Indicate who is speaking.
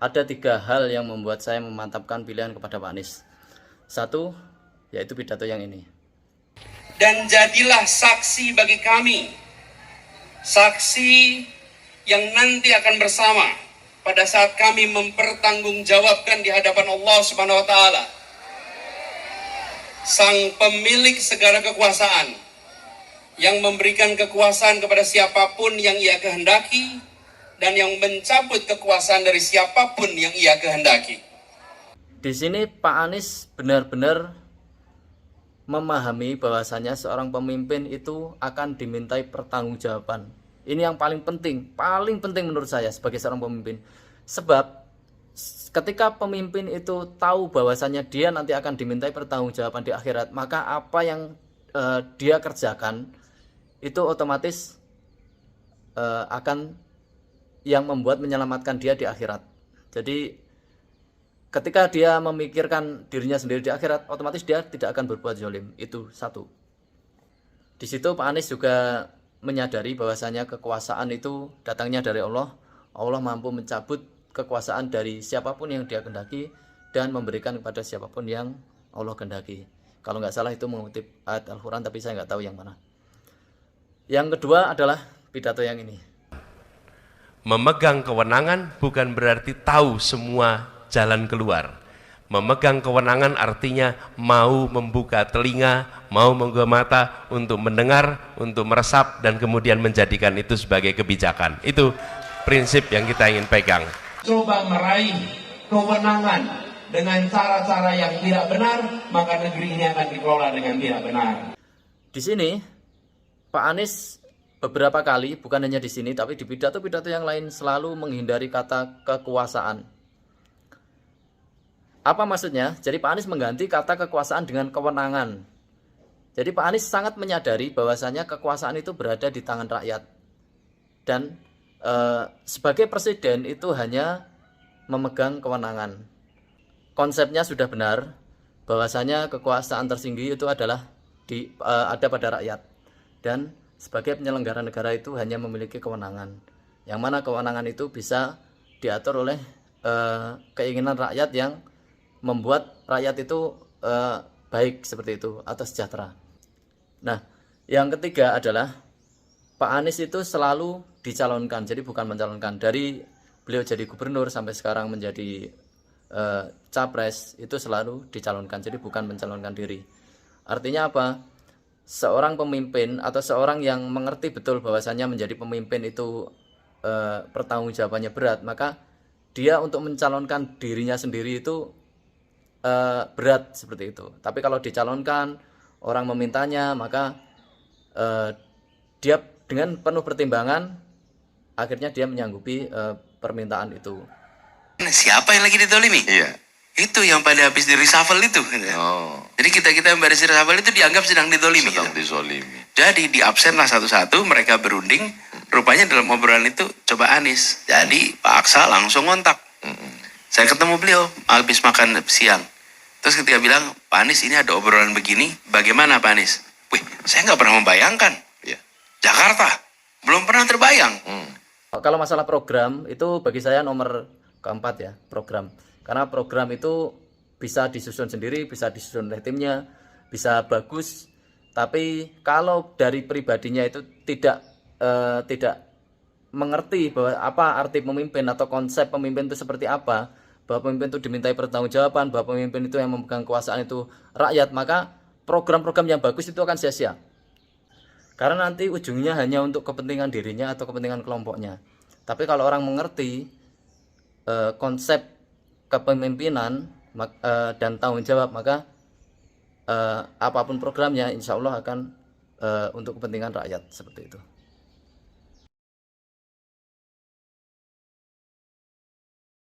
Speaker 1: Ada 3 hal yang membuat saya memantapkan pilihan kepada Pak Anies. Satu, yaitu pidato yang ini.
Speaker 2: Dan jadilah saksi bagi kami, saksi yang nanti akan bersama pada saat kami mempertanggungjawabkan di hadapan Allah Subhanahu wa taala, Sang pemilik segala kekuasaan, yang memberikan kekuasaan kepada siapapun yang Ia kehendaki dan yang mencabut kekuasaan dari siapapun yang Ia kehendaki.
Speaker 1: Di sini Pak Anies benar-benar memahami bahwasanya seorang pemimpin itu akan dimintai pertanggungjawaban. Ini yang paling penting menurut saya sebagai seorang pemimpin. Sebab ketika pemimpin itu tahu bahwasanya dia nanti akan dimintai pertanggungjawaban di akhirat, maka apa yang dia kerjakan itu otomatis akan yang membuat menyelamatkan dia di akhirat. Jadi ketika dia memikirkan dirinya sendiri di akhirat, otomatis dia tidak akan berbuat zalim. Itu satu. Di situ Pak Anies juga menyadari bahwasanya kekuasaan itu datangnya dari Allah. Allah mampu mencabut kekuasaan dari siapapun yang dia kehendaki dan memberikan kepada siapapun yang Allah kehendaki. Kalau nggak salah itu mengutip ayat Al-Quran, tapi saya nggak tahu yang mana. Yang kedua adalah pidato yang ini.
Speaker 3: Memegang kewenangan bukan berarti tahu semua jalan keluar. Memegang kewenangan artinya mau membuka telinga, mau membuka mata untuk mendengar, untuk meresap, dan kemudian menjadikan itu sebagai kebijakan. Itu prinsip yang kita ingin pegang.
Speaker 4: Coba meraih kewenangan dengan cara-cara yang tidak benar, maka negeri ini akan dikelola dengan tidak benar.
Speaker 1: Di sini Pak Anies beberapa kali, bukan hanya di sini, tapi di pidato-pidato yang lain selalu menghindari kata kekuasaan. Apa maksudnya? Jadi Pak Anies mengganti kata kekuasaan dengan kewenangan. Jadi Pak Anies sangat menyadari bahwasanya kekuasaan itu berada di tangan rakyat. Dan sebagai presiden itu hanya memegang kewenangan. Konsepnya sudah benar, bahwasanya kekuasaan tertinggi itu adalah ada pada rakyat. Dan sebagai penyelenggara negara itu hanya memiliki kewenangan, yang mana kewenangan itu bisa diatur oleh keinginan rakyat yang membuat rakyat itu baik seperti itu atau sejahtera. Nah, yang ketiga adalah Pak Anies itu selalu dicalonkan, jadi bukan mencalonkan. Dari beliau jadi gubernur sampai sekarang menjadi capres itu selalu dicalonkan, jadi bukan mencalonkan diri. Artinya apa? Seorang pemimpin atau seorang yang mengerti betul bahwasanya menjadi pemimpin itu pertanggungjawabannya berat, maka dia untuk mencalonkan dirinya sendiri itu berat seperti itu. Tapi kalau dicalonkan, orang memintanya, maka dia dengan penuh pertimbangan akhirnya dia menyanggupi permintaan itu.
Speaker 2: Siapa yang lagi ditolimi?
Speaker 5: Iya.
Speaker 2: Itu yang pada habis di reshuffle itu.
Speaker 5: Oh.
Speaker 2: Jadi kita yang pada reshuffle itu dianggap sedang ditolimi.
Speaker 5: Sedang dizolimi.
Speaker 2: Jadi di absen lah satu-satu, mereka berunding. Rupanya dalam obrolan itu coba Anies. Jadi Pak Aksa langsung ngontak. Saya ketemu beliau habis makan siang. Terus ketika bilang, Pak Anies ini ada obrolan begini, bagaimana Pak Anies? Wih, saya nggak pernah membayangkan.
Speaker 5: Iya.
Speaker 2: Jakarta, belum pernah terbayang.
Speaker 1: Kalau masalah program itu bagi saya nomor keempat ya, program. Karena program itu bisa disusun sendiri, bisa disusun oleh timnya, bisa bagus. Tapi kalau dari pribadinya itu tidak mengerti bahwa apa arti pemimpin atau konsep pemimpin itu seperti apa, bahwa pemimpin itu dimintai pertanggungjawaban, bahwa pemimpin itu yang memegang kekuasaan itu rakyat, maka program-program yang bagus itu akan sia-sia. Karena nanti ujungnya hanya untuk kepentingan dirinya atau kepentingan kelompoknya. Tapi kalau orang mengerti konsep kepemimpinan dan tanggung jawab, maka apapun programnya insya Allah akan untuk kepentingan rakyat seperti itu.